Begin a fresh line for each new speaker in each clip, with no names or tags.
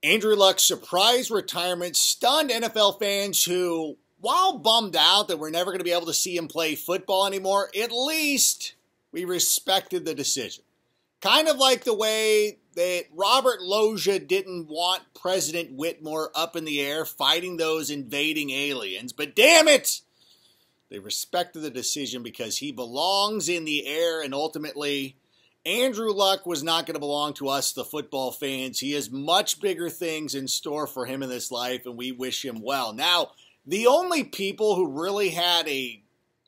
Andrew Luck's surprise retirement stunned NFL fans who, while bummed out that we're never going to be able to see him play football anymore, at least we respected the decision. Kind of like the way that Robert Loggia didn't want President Whitmore up in the air fighting those invading aliens, but damn it! They respected the decision because he belongs in the air, and ultimately, Andrew Luck was not going to belong to us, the football fans. He has much bigger things in store for him in this life, and we wish him well. Now, the only people who really had a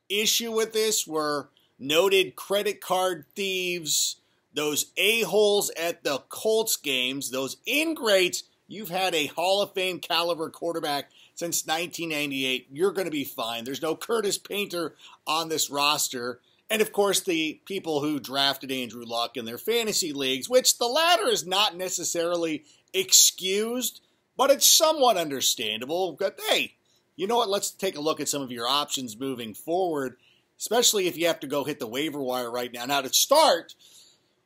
issue with this were noted credit card thieves, those a-holes at the Colts games, those ingrates. You've had a Hall of Fame caliber quarterback since 1998. You're going to be fine. There's no Curtis Painter on this roster. And, of course, the people who drafted Andrew Luck in their fantasy leagues, which the latter is not necessarily excused, but it's somewhat understandable. But, hey, you know what? Let's take a look at some of your options moving forward, especially if you have to go hit the waiver wire right now. Now, to start,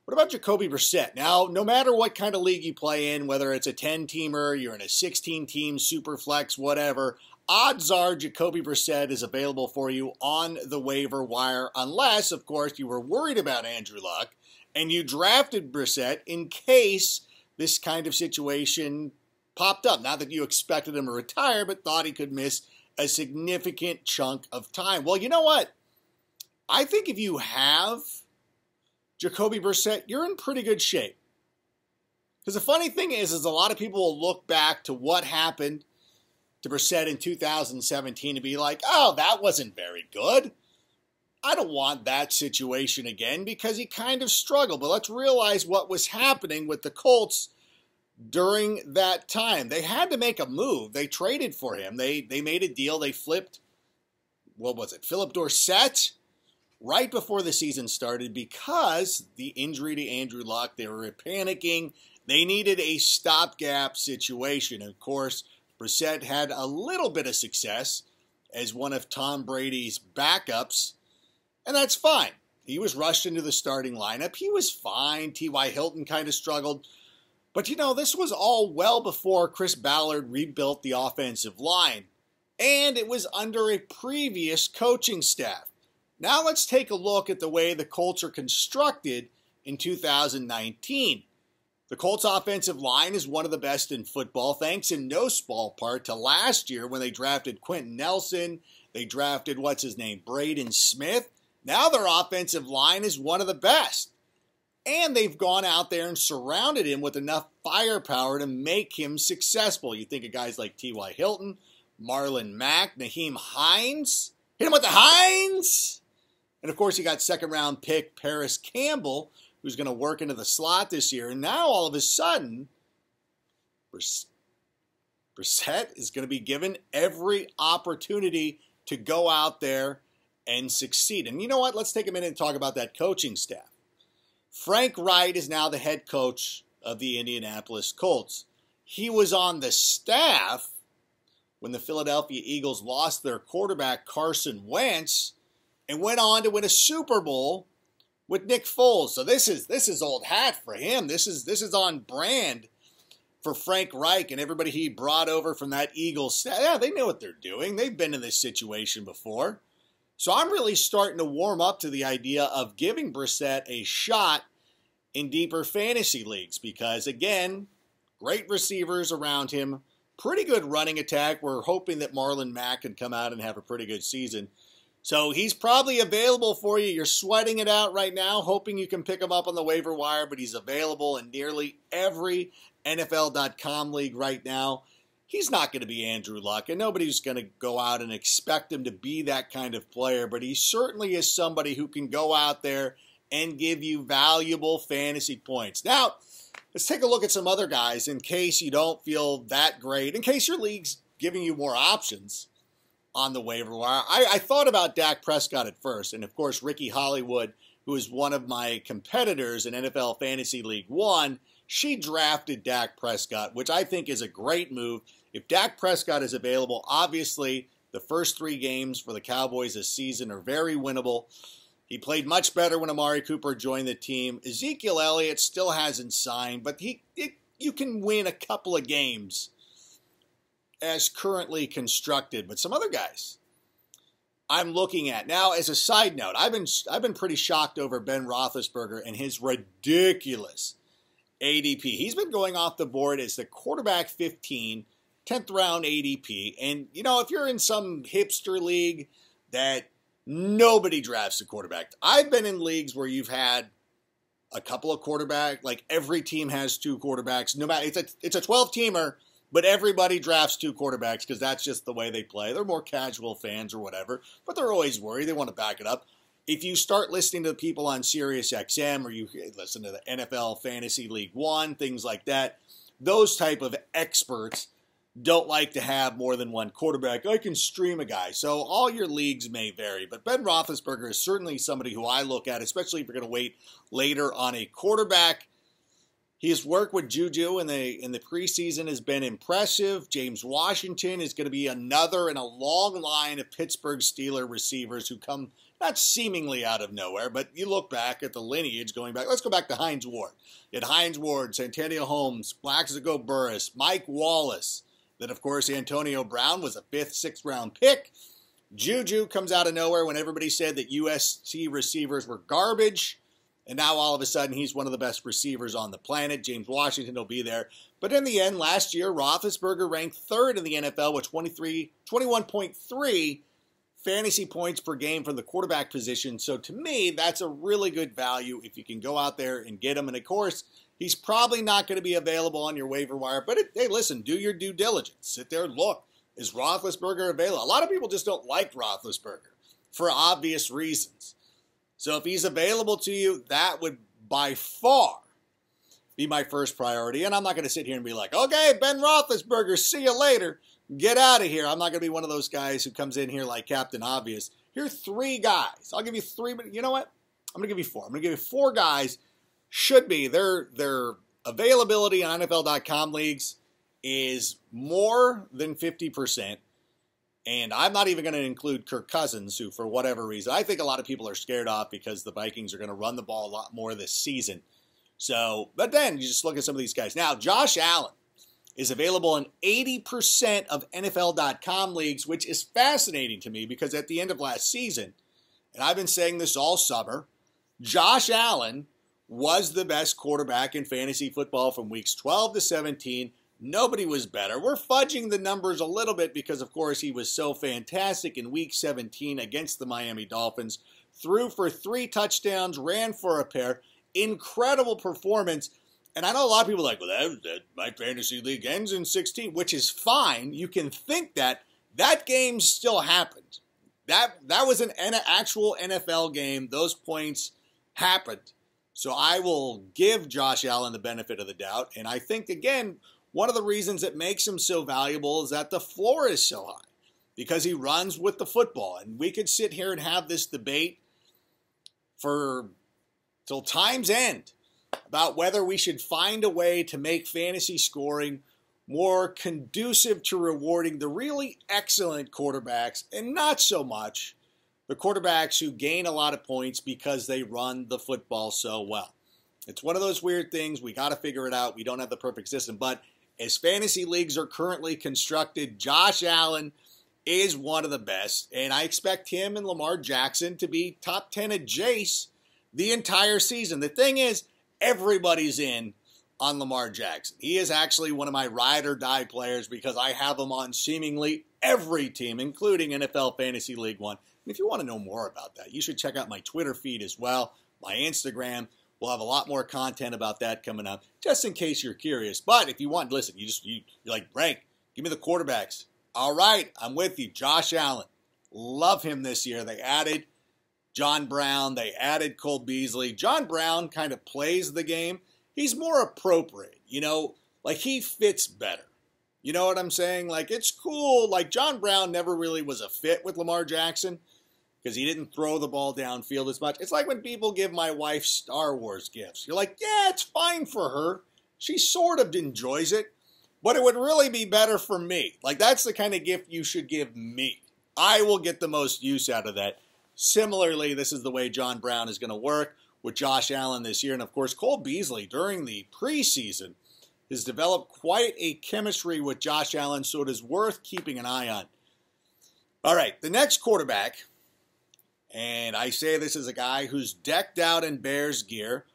what about Jacoby Brissett? Now, no matter what kind of league you play in, whether it's a 10-teamer, you're in a 16-team, super flex, whatever, odds are Jacoby Brissett is available for you on the waiver wire, unless, of course, you were worried about Andrew Luck and you drafted Brissett in case this kind of situation popped up. Not that you expected him to retire, but thought he could miss a significant chunk of time. Well, you know what? I think if you have Jacoby Brissett, you're in pretty good shape. Because the funny thing is a lot of people will look back to what happened to Brissett in 2017 to be like, oh, that wasn't very good. I don't want that situation again because he kind of struggled. But let's realize what was happening with the Colts during that time. They had to make a move. They traded for him. They made a deal. They flipped, what was it, Philip Dorsett right before the season started because the injury to Andrew Luck. They were panicking. They needed a stopgap situation. Of course, Brissett had a little bit of success as one of Tom Brady's backups, and that's fine. He was rushed into the starting lineup. He was fine. T.Y. Hilton kind of struggled. But, you know, this was all well before Chris Ballard rebuilt the offensive line, and it was under a previous coaching staff. Now let's take a look at the way the Colts are constructed in 2019. The Colts offensive line is one of the best in football, thanks in no small part to last year when they drafted Quentin Nelson. They drafted, Braden Smith. Now their offensive line is one of the best. And they've gone out there and surrounded him with enough firepower to make him successful. You think of guys like T.Y. Hilton, Marlon Mack, Nyheim Hines. Hit him with the Hines! And of course, you got second-round pick Paris Campbell, who's going to work into the slot this year. And now, all of a sudden, Brissett is going to be given every opportunity to go out there and succeed. And you know what? Let's take a minute and talk about that coaching staff. Frank Wright is now the head coach of the Indianapolis Colts. He was on the staff when the Philadelphia Eagles lost their quarterback, Carson Wentz, and went on to win a Super Bowl with Nick Foles. So this is old hat for him. This is on brand for Frank Reich and everybody he brought over from that Eagles staff. Yeah, they know what they're doing. They've been in this situation before. So I'm really starting to warm up to the idea of giving Brissett a shot in deeper fantasy leagues because, again, great receivers around him, pretty good running attack. We're hoping that Marlon Mack can come out and have a pretty good season. So he's probably available for you. You're sweating it out right now, hoping you can pick him up on the waiver wire, but he's available in nearly every NFL.com league right now. He's not going to be Andrew Luck, and nobody's going to go out and expect him to be that kind of player, but he certainly is somebody who can go out there and give you valuable fantasy points. Now, let's take a look at some other guys in case you don't feel that great, in case your league's giving you more options on the waiver wire. I thought about Dak Prescott at first, and of course Ricky Hollywood, who is one of my competitors in NFL Fantasy League 1, she drafted Dak Prescott, which I think is a great move. If Dak Prescott is available, obviously the first 3 games for the Cowboys this season are very winnable. He played much better when Amari Cooper joined the team. Ezekiel Elliott still hasn't signed, but you can win a couple of games as currently constructed. But some other guys I'm looking at now. As a side note, I've been pretty shocked over Ben Roethlisberger and his ridiculous ADP. He's been going off the board as the quarterback 15, 10th round ADP. And, you know, if you're in some hipster league that nobody drafts a quarterback. I've been in leagues where you've had a couple of quarterbacks, like every team has 2 quarterbacks. No matter, it's a 12-teamer, but everybody drafts 2 quarterbacks because that's just the way they play. They're more casual fans or whatever, but they're always worried. They want to back it up. If you start listening to the people on Sirius XM or you listen to the NFL Fantasy League One, things like that, those type of experts don't like to have more than one quarterback. I can stream a guy. So all your leagues may vary, but Ben Roethlisberger is certainly somebody who I look at, especially if you're going to wait later on a quarterback. His work with Juju in the preseason has been impressive. James Washington is going to be another in a long line of Pittsburgh Steelers receivers who come not seemingly out of nowhere, but you look back at the lineage going back. Let's go back to Hines Ward. You had Hines Ward, Santonio Holmes, Plaxico Burress, Mike Wallace. Then, of course, Antonio Brown was a 5th, 6th round pick. Juju comes out of nowhere when everybody said that USC receivers were garbage. And now all of a sudden he's one of the best receivers on the planet. James Washington will be there. But in the end, last year, Roethlisberger ranked 3rd in the NFL with 21.3 fantasy points per game from the quarterback position. So to me, that's a really good value if you can go out there and get him. And of course, he's probably not going to be available on your waiver wire. But hey, listen, do your due diligence. Sit there and look. Is Roethlisberger available? A lot of people just don't like Roethlisberger for obvious reasons. So if he's available to you, that would by far be my first priority. And I'm not going to sit here and be like, okay, Ben Roethlisberger, see you later. Get out of here. I'm not going to be one of those guys who comes in here like Captain Obvious. Here are 3 guys. I'll give you 3, but you know what? I'm going to give you 4. I'm going to give you 4 guys. Should be. Their availability on NFL.com leagues is more than 50%. And I'm not even going to include Kirk Cousins, who, for whatever reason, I think a lot of people are scared off because the Vikings are going to run the ball a lot more this season. So, but then you just look at some of these guys. Now, Josh Allen is available in 80% of NFL.com leagues, which is fascinating to me because at the end of last season, and I've been saying this all summer, Josh Allen was the best quarterback in fantasy football from weeks 12 to 17. Nobody was better. We're fudging the numbers a little bit because, of course, he was so fantastic in Week 17 against the Miami Dolphins. Threw for 3 touchdowns, ran for a pair. Incredible performance. And I know a lot of people are like, well, my fantasy league ends in 16, which is fine. You can think that. That game still happened. That was an actual NFL game. Those points happened. So I will give Josh Allen the benefit of the doubt. And I think, again, one of the reasons it makes him so valuable is that the floor is so high because he runs with the football. And we could sit here and have this debate till time's end about whether we should find a way to make fantasy scoring more conducive to rewarding the really excellent quarterbacks and not so much the quarterbacks who gain a lot of points because they run the football so well. It's one of those weird things. We got to figure it out. We don't have the perfect system, but as fantasy leagues are currently constructed, Josh Allen is one of the best, and I expect him and Lamar Jackson to be top 10 at Jace the entire season. The thing is, everybody's in on Lamar Jackson. He is actually one of my ride or die players because I have him on seemingly every team, including NFL Fantasy League One. And if you want to know more about that, you should check out my Twitter feed as well, my Instagram. We'll have a lot more content about that coming up, just in case you're curious. But if you want, listen, you're like, Frank, give me the quarterbacks. All right, I'm with you. Josh Allen. Love him this year. They added John Brown. They added Cole Beasley. John Brown kind of plays the game. He's more appropriate, like he fits better. You know what I'm saying? Like, it's cool. Like, John Brown never really was a fit with Lamar Jackson because he didn't throw the ball downfield as much. It's like when people give my wife Star Wars gifts. You're like, yeah, it's fine for her. She sort of enjoys it, but it would really be better for me. Like, that's the kind of gift you should give me. I will get the most use out of that. Similarly, this is the way John Brown is going to work with Josh Allen this year. And, of course, Cole Beasley during the preseason has developed quite a chemistry with Josh Allen, so it is worth keeping an eye on. All right, the next quarterback, and I say this as a guy who's decked out in Bears gear.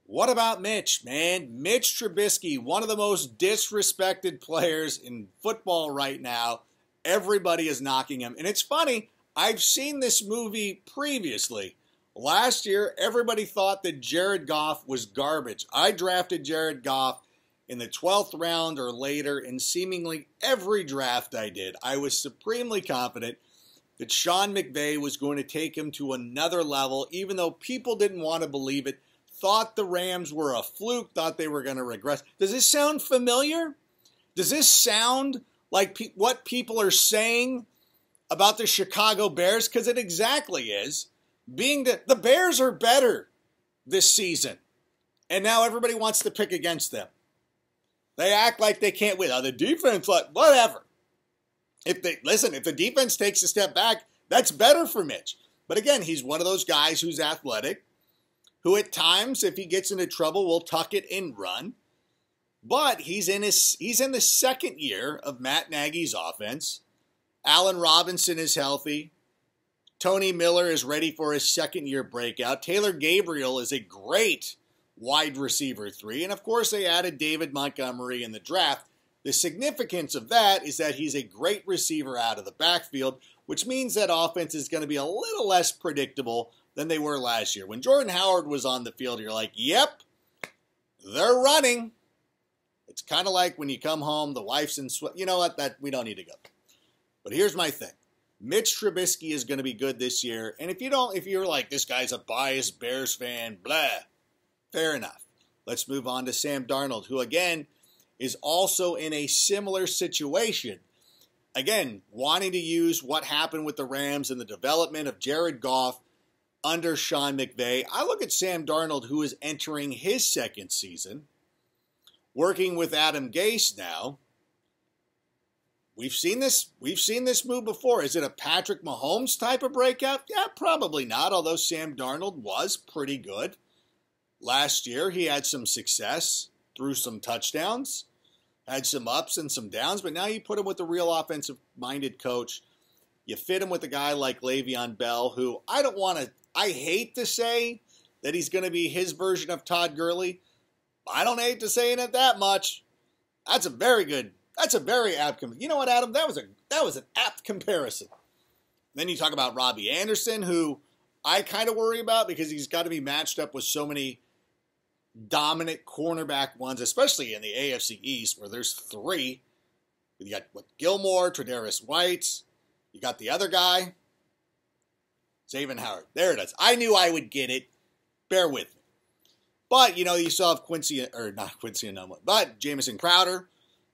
What about Mitch, man? Mitch Trubisky, one of the most disrespected players in football right now. Everybody is knocking him. And it's funny, I've seen this movie previously. Last year, everybody thought that Jared Goff was garbage. I drafted Jared Goff in the 12th round or later in seemingly every draft I did. I was supremely confident that Sean McVay was going to take him to another level, even though people didn't want to believe it, thought the Rams were a fluke, thought they were going to regress. Does this sound familiar? Does this sound like what people are saying about the Chicago Bears? Because it exactly is. Being that the Bears are better this season, and now everybody wants to pick against them. They act like they can't win. The defense, like, whatever. If the defense takes a step back, that's better for Mitch. But again, he's one of those guys who's athletic, who at times, if he gets into trouble, will tuck it and run. But he's in the second year of Matt Nagy's offense. Allen Robinson is healthy. Tony Miller is ready for his second-year breakout. Taylor Gabriel is a great wide receiver 3. And, of course, they added David Montgomery in the draft. The significance of that is that he's a great receiver out of the backfield, which means that offense is going to be a little less predictable than they were last year. When Jordan Howard was on the field, you're like, yep, they're running. It's kind of like when you come home, the wife's in sweat. You know what? That we don't need to go. But here's my thing. Mitch Trubisky is going to be good this year. And if you're like, this guy's a biased Bears fan, blah, fair enough. Let's move on to Sam Darnold, who, again, is also in a similar situation. Again, wanting to use what happened with the Rams and the development of Jared Goff under Sean McVay. I look at Sam Darnold, who is entering his second season, working with Adam Gase now. We've seen this move before. Is it a Patrick Mahomes type of breakout? Yeah, probably not, although Sam Darnold was pretty good. Last year, he had some success, threw some touchdowns, had some ups and some downs, but now you put him with a real offensive-minded coach. You fit him with a guy like Le'Veon Bell, who I hate to say that he's going to be his version of Todd Gurley. I don't hate to saying it that much. That's a very apt comparison. You know what, Adam? That was an apt comparison. Then you talk about Robbie Anderson, who I kind of worry about because he's got to be matched up with so many dominant cornerback ones, especially in the AFC East, where there's 3. You got Gilmore, Tre'Davious White. You got the other guy, Xavier Howard. There it is. I knew I would get it. Bear with me. But, you still have Jamison Crowder.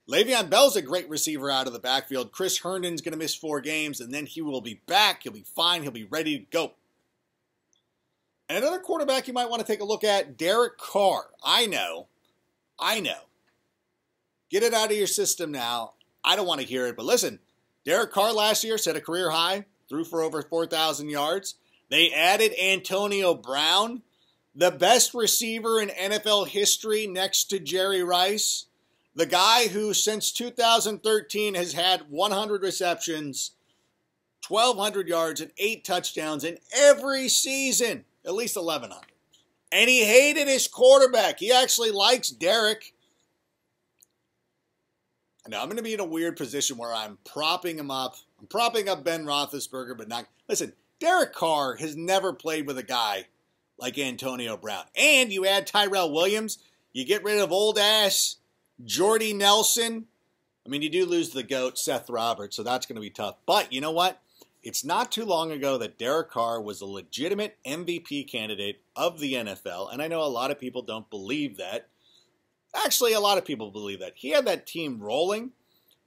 Le'Veon Bell's a great receiver out of the backfield. Chris Herndon's going to miss 4 games, and then he will be back. He'll be fine. He'll be ready to go. And another quarterback you might want to take a look at, Derek Carr. I know. Get it out of your system now. I don't want to hear it, but listen. Derek Carr last year set a career high, threw for over 4,000 yards. They added Antonio Brown, the best receiver in NFL history next to Jerry Rice. The guy who, since 2013, has had 100 receptions, 1,200 yards, and 8 touchdowns in every season, at least 1,100. And he hated his quarterback. He actually likes Derek. Now, I'm going to be in a weird position where I'm propping him up. I'm propping up Ben Roethlisberger, but not... Listen, Derek Carr has never played with a guy like Antonio Brown. And you add Tyrell Williams, you get rid of old-ass Jordy Nelson. I mean, you do lose the GOAT, Seth Roberts, so that's going to be tough. But you know what? It's not too long ago that Derek Carr was a legitimate MVP candidate of the NFL, and I know a lot of people don't believe that. Actually, a lot of people believe that. He had that team rolling.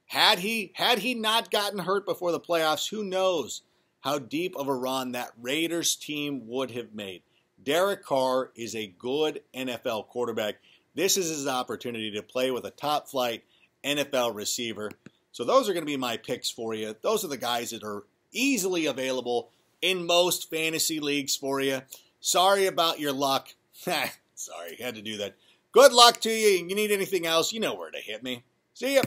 Had he not gotten hurt before the playoffs, who knows how deep of a run that Raiders team would have made. Derek Carr is a good NFL quarterback. This is his opportunity to play with a top-flight NFL receiver. So those are going to be my picks for you. Those are the guys that are easily available in most fantasy leagues for you. Sorry about your luck. Sorry, had to do that. Good luck to you. You need anything else, you know where to hit me. See ya.